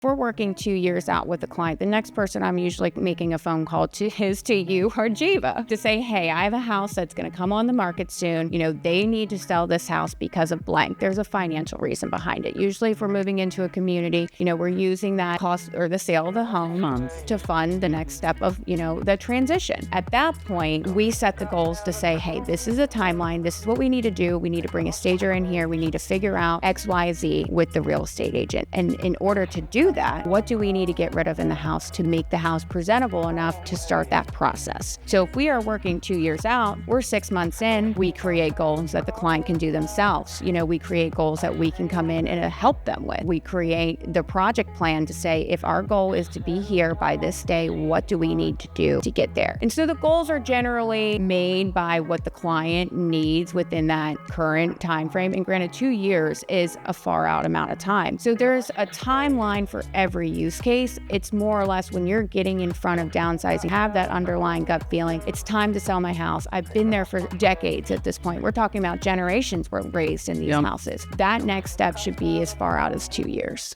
If we're working 2 years out with a client, the next person I'm usually making a phone call to is to you or Geva to say, hey, I have a house that's going to come on the market soon. They need to sell this house because of blank. There's a financial reason behind it. Usually if we're moving into a community, we're using that cost or the sale of the home to fund the next step of, the transition. At that point, we set the goals to say, hey, this is a timeline. This is what we need to do. We need to bring a stager in here. We need to figure out X, Y, Z with the real estate agent. And in order to do that, what do we need to get rid of in the house to make the house presentable enough to start that process? So if we are working 2 years out, we're 6 months in, we create goals that the client can do themselves. We create goals that we can come in and help them with. We create the project plan to say, if our goal is to be here by this day, what do we need to do to get there? And so the goals are generally made by what the client needs within that current time frame. And granted, 2 years is a far out amount of time. So there's a timeline for every use case. It's more or less when you're getting in front of downsizing, have that underlying gut feeling, it's time to sell my house. I've been there for decades at this point. We're talking about generations were raised in these houses. That next step should be as far out as 2 years.